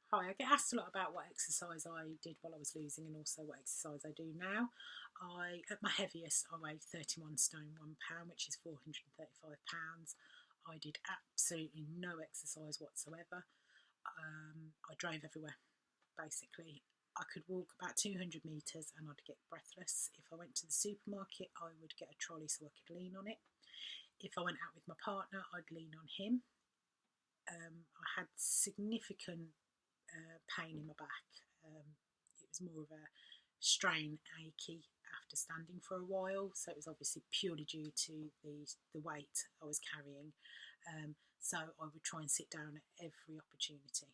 Hi, I get asked a lot about what exercise I did while I was losing and also what exercise I do now. At my heaviest, I weighed 31 stone, £1, which is £435. I did absolutely no exercise whatsoever. I drove everywhere, basically. I could walk about 200 metres and I'd get breathless. If I went to the supermarket, I would get a trolley so I could lean on it. If I went out with my partner, I'd lean on him. I had significant pain in my back. It was more of a strain, achy after standing for a while. So it was obviously purely due to the weight I was carrying. So I would try and sit down at every opportunity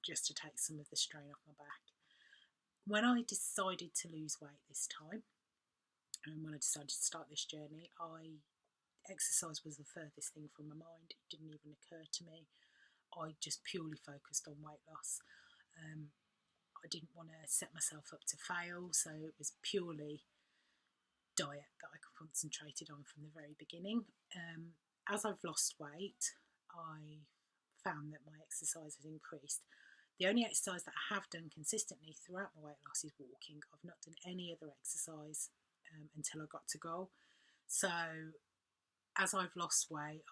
just to take some of the strain off my back. When I decided to lose weight this time, and when I decided to start this journey, I exercise was the furthest thing from my mind. It didn't even occur to me. I just purely focused on weight loss. Um, I didn't want to set myself up to fail, so it was purely diet that I concentrated on from the very beginning. As I've lost weight, I found that my exercise has increased. The only exercise that I have done consistently throughout my weight loss is walking. I've not done any other exercise until I got to goal. So as I've lost weight,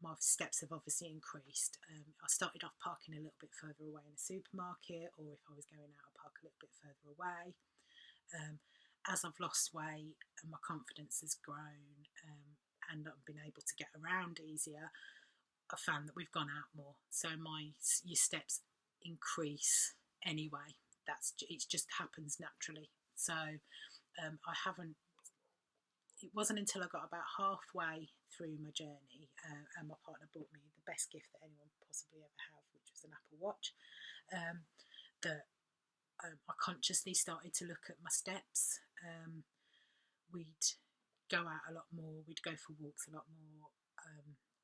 my steps have obviously increased. I started off parking a little bit further away in a supermarket, or if I was going out, I'd park a little bit further away. As I've lost weight and my confidence has grown, and I've been able to get around easier, I found that we've gone out more. So your steps increase anyway. It just happens naturally. So I haven't. It wasn't until I got about halfway through my journey, and my partner bought me the best gift that anyone possibly ever have, which was an Apple Watch, um, that I consciously started to look at my steps. We'd go out a lot more. We'd go for walks a lot more.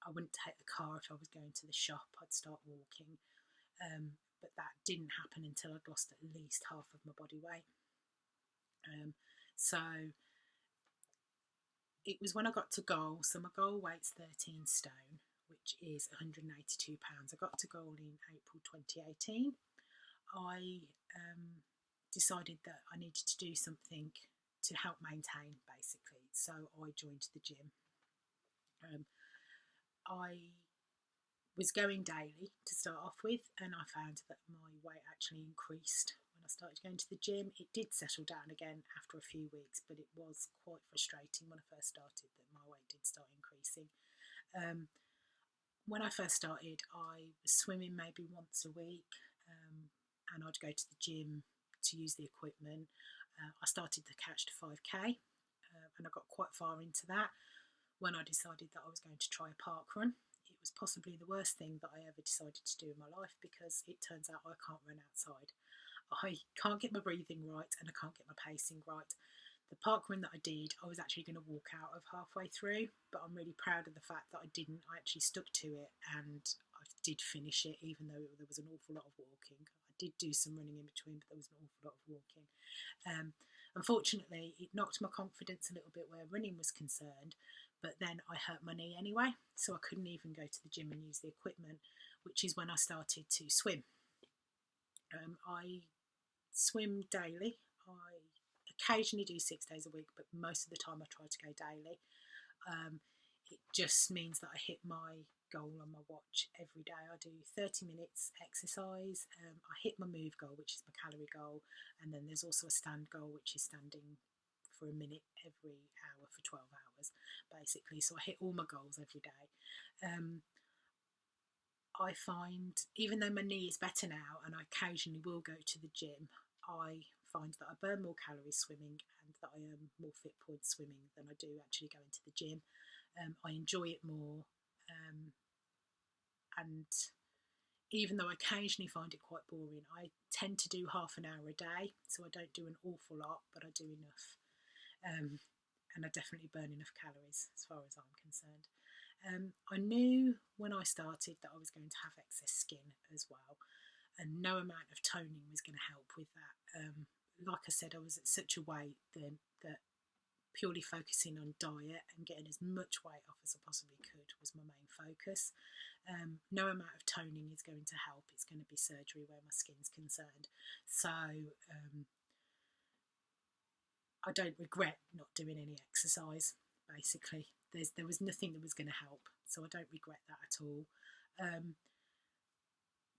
I wouldn't take the car if I was going to the shop. I'd start walking. But that didn't happen until I'd lost at least half of my body weight. So it was when I got to goal. So my goal weight's 13 stone, which is £182. I got to goal in April 2018. I decided that I needed to do something to help maintain, basically. So I joined the gym. I was going daily to start off with, and I found that my weight actually increased when I started going to the gym. It did settle down again after a few weeks, but it was quite frustrating when I first started that my weight did start increasing. When I first started, I was swimming maybe once a week, and I'd go to the gym to use the equipment. I started the Couch to 5K, and I got quite far into that when I decided that I was going to try a park run. It was possibly the worst thing that I ever decided to do in my life, because it turns out I can't run outside. I can't get my breathing right and I can't get my pacing right. The park run that I did, I was actually going to walk out of halfway through, but I'm really proud of the fact that I didn't. I actually stuck to it and I did finish it, even though there was an awful lot of walking. I did do some running in between, but there was an awful lot of walking. Unfortunately, it knocked my confidence a little bit where running was concerned, but then I hurt my knee anyway, so I couldn't even go to the gym and use the equipment, which is when I started to swim. I swim daily. I occasionally do 6 days a week, but most of the time I try to go daily. It just means that I hit my goal on my watch every day. I do 30 minutes exercise. I hit my move goal, which is my calorie goal, and then there's also a stand goal, which is standing for a minute every hour for 12 hours, basically. So I hit all my goals every day. I find, even though my knee is better now and I occasionally will go to the gym, I find that I burn more calories swimming and that I earn more fit points swimming than I do actually going to the gym. I enjoy it more, and even though I occasionally find it quite boring, I tend to do half an hour a day, so I don't do an awful lot, but I do enough. And I definitely burn enough calories as far as I'm concerned. I knew when I started that I was going to have excess skin as well, and no amount of toning was going to help with that. Like I said, I was at such a weight then that purely focusing on diet and getting as much weight off as I possibly could was my main focus. No amount of toning is going to help. It's going to be surgery where my skin's concerned. So I don't regret not doing any exercise, basically. There was nothing that was going to help, so I don't regret that at all.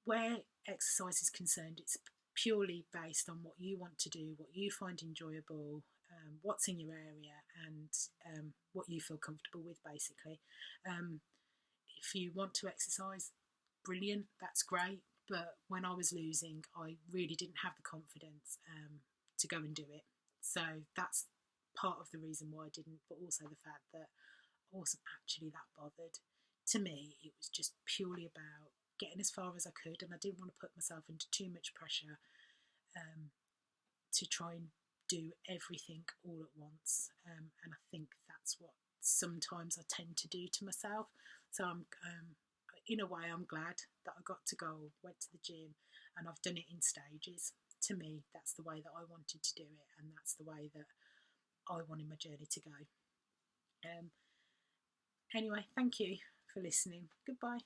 Where exercise is concerned, it's purely based on what you want to do, what you find enjoyable, what's in your area, and what you feel comfortable with, basically. If you want to exercise, brilliant, that's great. But when I was losing, I really didn't have the confidence to go and do it. So that's part of the reason why I didn't, but also the fact that I wasn't actually that bothered. To me, it was just purely about getting as far as I could, and I didn't want to put myself into too much pressure to try and do everything all at once. And I think that's what sometimes I tend to do to myself. So I'm, in a way, I'm glad that I got to go, went to the gym, and I've done it in stages. To me, that's the way that I wanted to do it, and that's the way that I wanted my journey to go. Anyway, thank you for listening. Goodbye.